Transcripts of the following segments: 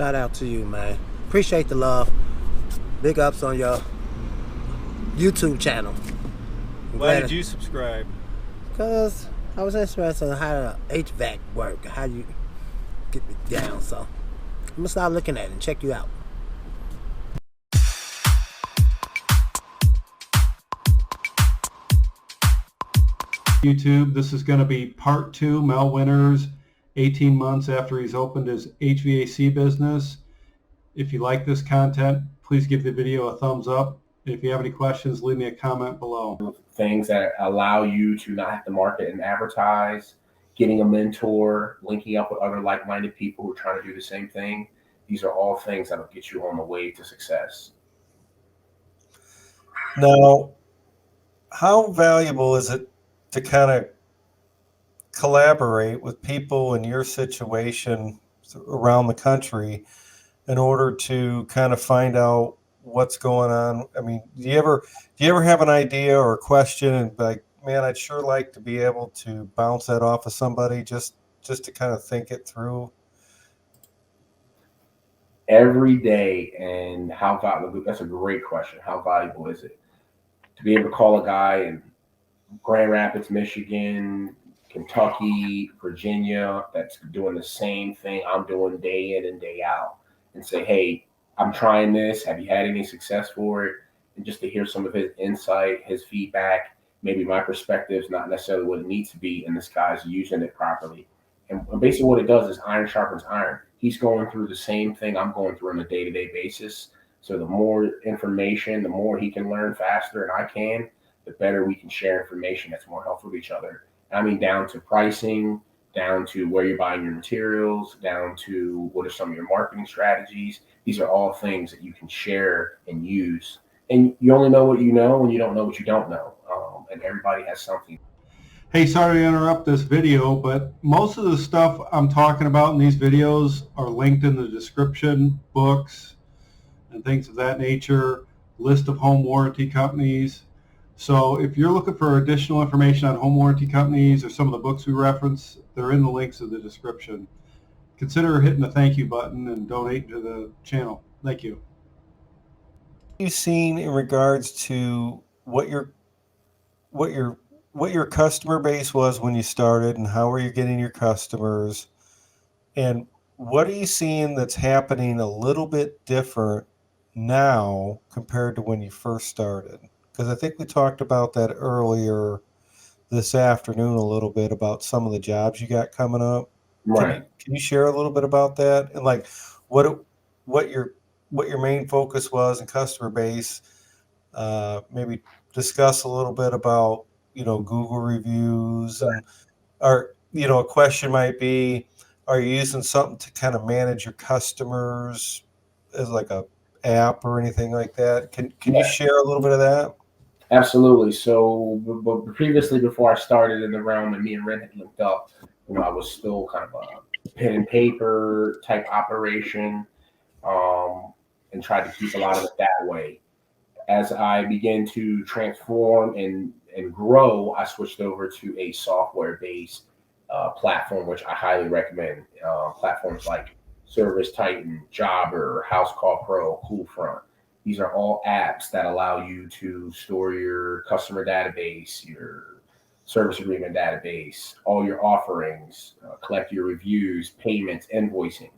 Shout out to you, man. Appreciate the love. Big ups on your YouTube channel. Why did you subscribe? Because I was interested in how the HVAC work, how you get it down. So I'm going to start looking at it and check you out. YouTube, this is going to be part 2, Mel Winters, 18 months after he's opened his HVAC business. If you like this content, please give the video a thumbs up. If you have any questions, leave me a comment below. Things that allow you to not have to market and advertise, getting a mentor, linking up with other like-minded people who are trying to do the same thing. These are all things that will get you on the way to success. Now, how valuable is it to kind of collaborate with people in your situation around the country in order to kind of find out what's going on? I mean, do you ever have an idea or a question and be like, man, I'd sure like to be able to bounce that off of somebody just to kind of think it through? Every day. And how valuable? That's a great question. How valuable is it to be able to call a guy in Grand Rapids, Michigan, Kentucky, Virginia, that's doing the same thing I'm doing day in and day out, and say, hey, I'm trying this. Have you had any success for it? And just to hear some of his insight, his feedback, maybe my perspective is not necessarily what it needs to be, and this guy's using it properly. And basically what it does is iron sharpens iron. He's going through the same thing I'm going through on a day-to-day basis. So the more information, the more he can learn faster and I can, the better we can share information that's more helpful to each other. I mean, down to pricing, down to where you're buying your materials, down to what are some of your marketing strategies. These are all things that you can share and use. And you only know what you know, and you don't know what you don't know. And everybody has something. Hey, sorry to interrupt this video, but most of the stuff I'm talking about in these videos are linked in the description, books and things of that nature, list of home warranty companies. So if you're looking for additional information on home warranty companies or some of the books we reference, they're in the links in the description. Consider hitting the thank you button and donate to the channel. Thank you. What have you seen in regards to what your customer base was when you started, and how are you getting your customers, and what are you seeing that's happening a little bit different now compared to when you first started? Because I think we talked about that earlier this afternoon a little bit about some of the jobs you got coming up. Right. Can you share a little bit about that, and like what your main focus was in customer base? Maybe discuss a little bit about Google reviews, and or a question might be, are you using something to kind of manage your customers as like a app or anything like that? Can you share a little bit of that? Absolutely. So, but previously, before I started in the realm and me and Ren had linked up, I was still kind of a pen and paper type operation, and tried to keep a lot of it that way. As I began to transform and grow, I switched over to a software-based platform, which I highly recommend. Platforms like Service Titan, Jobber, House Call Pro, CoolFront. These are all apps that allow you to store your customer database, your service agreement database, all your offerings, collect your reviews, payments, invoicing.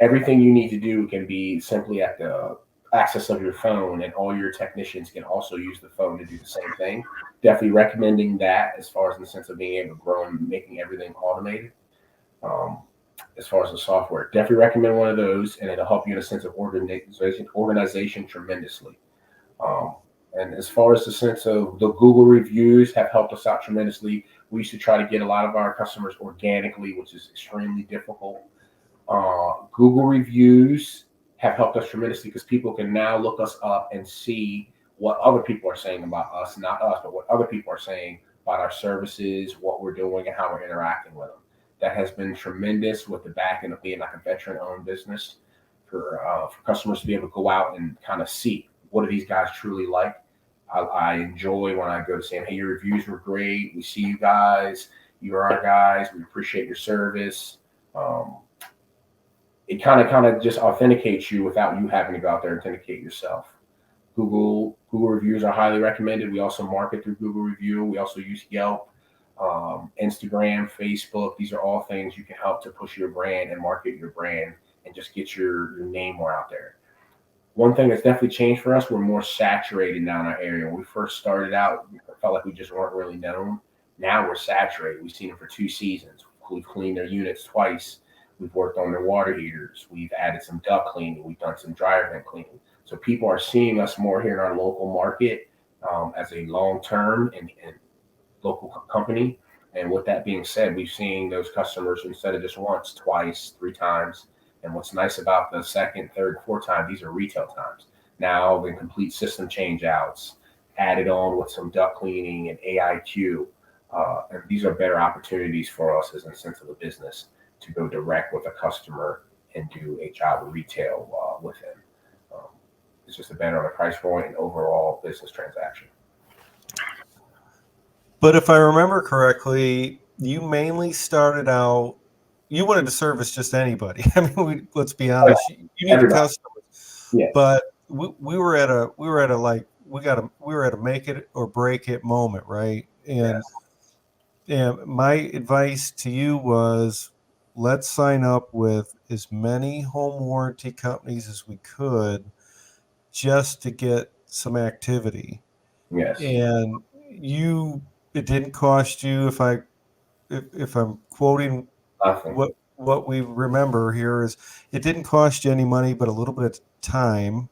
Everything you need to do can be simply at the access of your phone, and all your technicians can also use the phone to do the same thing. Definitely recommending that as far as in the sense of being able to grow and making everything automated. As far as the software, definitely recommend one of those, and it'll help you in a sense of organization tremendously. And as far as the sense of the Google reviews have helped us out tremendously. We used to try to get a lot of our customers organically, which is extremely difficult. Google reviews have helped us tremendously because people can now look us up and see what other people are saying about us, not us, but what other people are saying about our services, what we're doing, and how we're interacting with them. That has been tremendous with the back end of being like a veteran-owned business for customers to be able to go out and kind of see what are these guys truly like. I enjoy when I go to saying, hey, your reviews were great. We see you guys. You are our guys. We appreciate your service. it kind of just authenticates you without you having to go out there and authenticate yourself. Google reviews are highly recommended. We also market through Google Review. We also use Yelp, Instagram, Facebook. These are all things you can help to push your brand and market your brand and just get your name more out there. One thing that's definitely changed for us, we're more saturated now in our area. When we first started out, we felt like we just weren't really known. Now we're saturated. We've seen them for 2 seasons. We've cleaned their units twice. We've worked on their water heaters. We've added some duct cleaning. We've done some dryer vent cleaning. So people are seeing us more here in our local market as a long-term and local company. And with that being said, we've seen those customers instead of just once, twice, 3 times. And what's nice about the second, third, fourth time, these are retail times. Now the complete system change outs added on with some duct cleaning and AIQ. And these are better opportunities for us as a sense of a business to go direct with a customer and do a job of retail with them. It's just a better on a price point and overall business transaction. But if I remember correctly, you mainly started out, you wanted to service just anybody. I mean, let's be honest, you need the customers. Yeah. But we were at a make it or break it moment, right? And my advice to you was, let's sign up with as many home warranty companies as we could just to get some activity. Yes. And it didn't cost you, if I'm quoting Nothing. what we remember here, is it didn't cost you any money but a little bit of time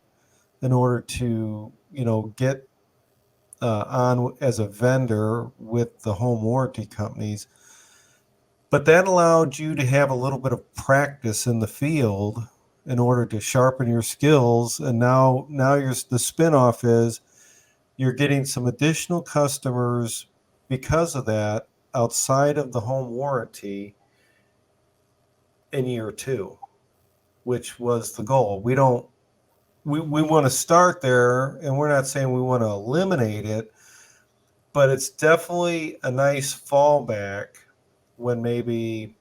in order to get on as a vendor with the home warranty companies. But that allowed you to have a little bit of practice in the field in order to sharpen your skills. And now the spinoff is you're getting some additional customers because of that outside of the home warranty in year 2, which was the goal. We want to start there, and we're not saying we want to eliminate it, but it's definitely a nice fallback when maybe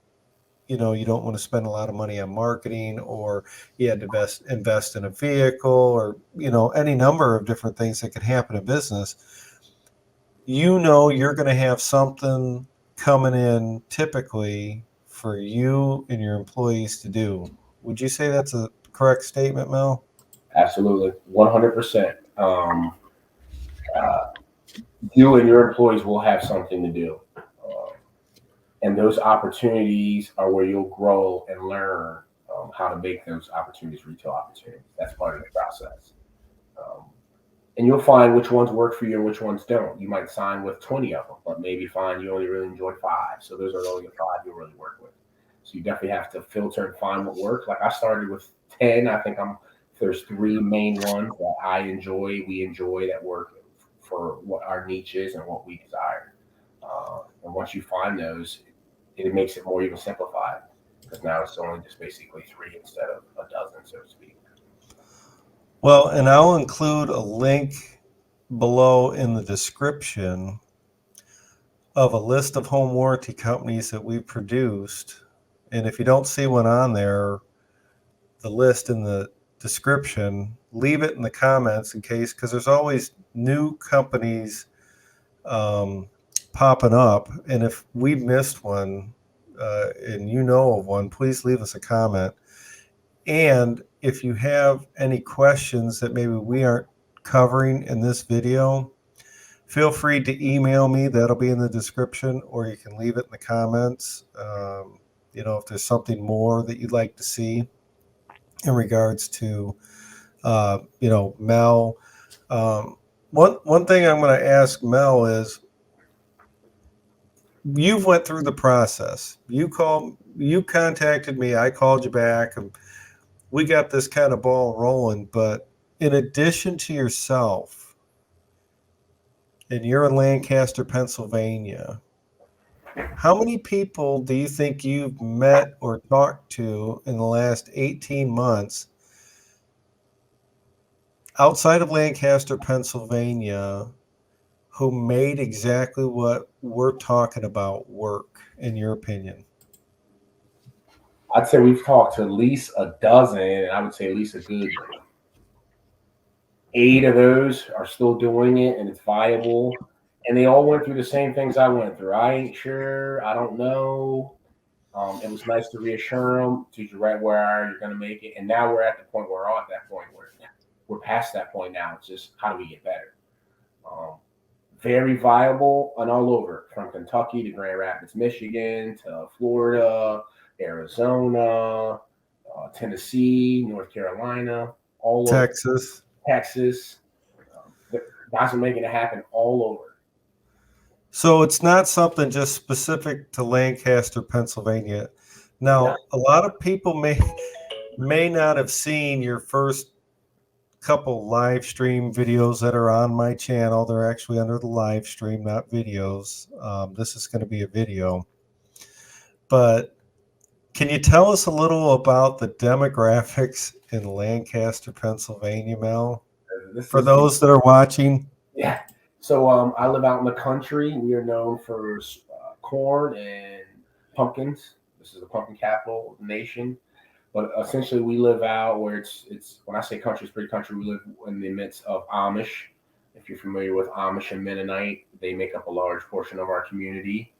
you don't want to spend a lot of money on marketing, or you had to invest in a vehicle, or any number of different things that could happen in business. You're going to have something coming in typically for you and your employees to do. Would you say that's a correct statement, Mel? Absolutely, 100%. You and your employees will have something to do. And those opportunities are where you'll grow and learn how to make those opportunities retail opportunities. That's part of the process. And you'll find which ones work for you and which ones don't. You might sign with 20 of them, but maybe find you only really enjoy 5. So those are only the 5 you'll really work with. So you definitely have to filter and find what works. Like I started with 10. I think there's 3 main ones that we enjoy that work for what our niche is and what we desire. And once you find those, it makes it more even simplified, because now it's only just basically 3 instead of a dozen, so to speak. Well, and I'll include a link below in the description of a list of home warranty companies that we've produced. And if you don't see one on there, the list in the description, leave it in the comments in case, because there's always new companies popping up. And if we missed one and you know of one, please leave us a comment. And if you have any questions that maybe we aren't covering in this video, feel free to email me. That'll be in the description, or you can leave it in the comments. If there's something more that you'd like to see in regards to, Mel. One thing I'm going to ask Mel is, you've went through the process. You contacted me, I called you back, and we got this kind of ball rolling. But in addition to yourself, and you're in Lancaster, Pennsylvania, how many people do you think you've met or talked to in the last 18 months outside of Lancaster, Pennsylvania, who made exactly what we're talking about work, in your opinion? I'd say we've talked to at least a dozen, and I would say at least a good 8 of those are still doing it, and it's viable. And they all went through the same things I went through. I ain't sure. I don't know. It was nice to reassure them, teach you right where you're going to make it. And now we're at the point where we're at that point where we're past that point now. It's just how do we get better? Very viable and all over, from Kentucky to Grand Rapids, Michigan to Florida, Arizona, Tennessee, North Carolina, all Texas. over. Texas. The guys are making it happen all over. So it's not something just specific to Lancaster, Pennsylvania. Now, a lot of people may not have seen your first couple live stream videos that are on my channel. They're actually under the live stream, not videos. This is going to be a video. But can you tell us a little about the demographics in Lancaster, Pennsylvania, Mel? For those that are watching. Yeah. So I live out in the country. We are known for corn and pumpkins. This is the pumpkin capital of the nation. But essentially, we live out where it's when I say country, it's pretty country. We live in the midst of Amish. If you're familiar with Amish and Mennonite, they make up a large portion of our community.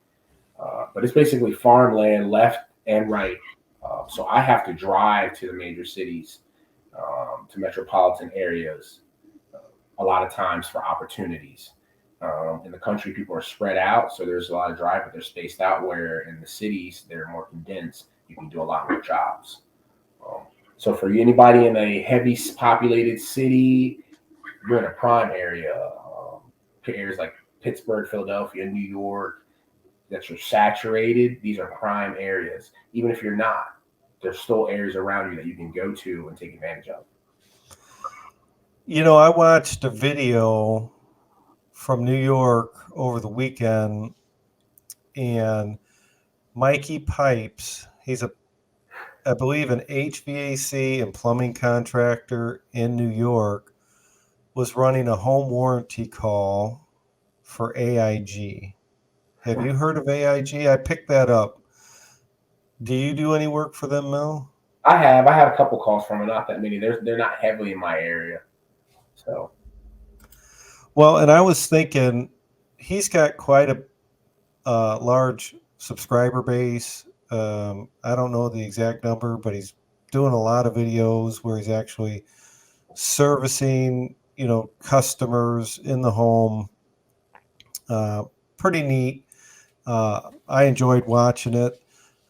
But it's basically farmland left and right. So I have to drive to the major cities, to metropolitan areas, a lot of times for opportunities. In the country, people are spread out, so there's a lot of drive, but they're spaced out, where in the cities, they're more condensed. You can do a lot more jobs. So for anybody in a heavy populated city, you're in a prime area. Areas like Pittsburgh, Philadelphia, New York, that you're saturated. These are prime areas. Even if you're not, there's still areas around you that you can go to and take advantage of. You know, I watched a video from New York over the weekend, and Mikey Pipes, he's I believe an HVAC and plumbing contractor in New York, was running a home warranty call for AIG. Have you heard of AIG? I picked that up. Do you do any work for them, Mel? I have a couple calls from them, not that many. They're not heavily in my area. So, well, and I was thinking he's got quite a large subscriber base. I don't know the exact number, but he's doing a lot of videos where he's actually servicing, customers in the home. Pretty neat. I enjoyed watching it.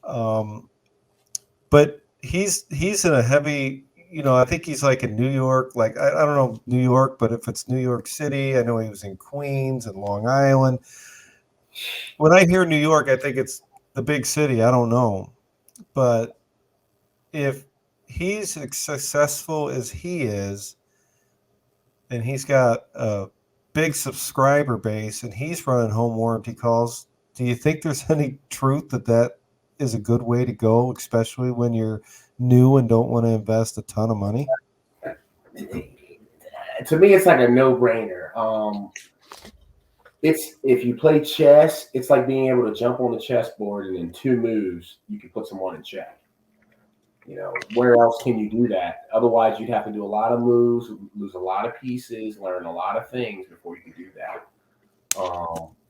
But he's in a heavy, I think he's like in New York, like, I don't know New York, but if it's New York City, I know he was in Queens and Long Island. When I hear New York, I think it's the big city. I don't know. But if he's as successful as he is, and he's got a big subscriber base and he's running home warranty calls, do you think there's any truth that is a good way to go, especially when you're new and don't want to invest a ton of money? To me, it's like a no-brainer. It's, if you play chess, it's like being able to jump on the chessboard and in 2 moves you can put someone in check. Where else can you do that? Otherwise, you'd have to do a lot of moves, lose a lot of pieces, learn a lot of things before you can do that.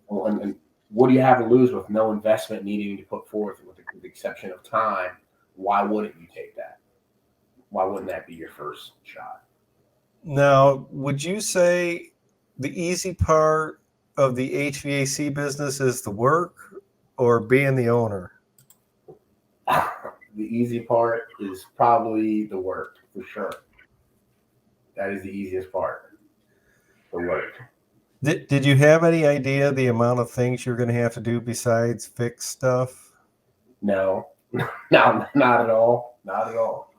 And what do you have to lose with no investment needing to put forth, with the exception of time? Why wouldn't you take that? Why wouldn't that be your first shot? Now, would you say the easy part of the HVAC business is the work or being the owner? The easy part is probably the work, for sure. That is the easiest part, the work. Did you have any idea the amount of things you're going to have to do besides fix stuff? No, not at all. Not at all.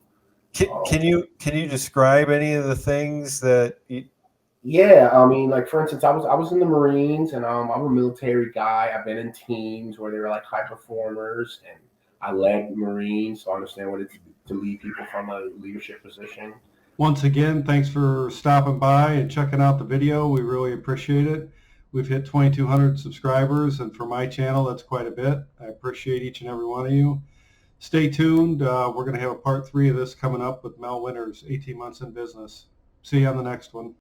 Can you describe any of the things that you... Yeah, I mean, like, for instance, I was in the Marines, and I'm a military guy. I've been in teams where they were like high performers, and I led Marines, so I understand what it's to lead people from a leadership position. Once again, thanks for stopping by and checking out the video. We really appreciate it. We've hit 2,200 subscribers, and for my channel, that's quite a bit. I appreciate each and every one of you. Stay tuned. We're going to have a part 3 of this coming up with Mel Winters, 18 months in business. See you on the next one.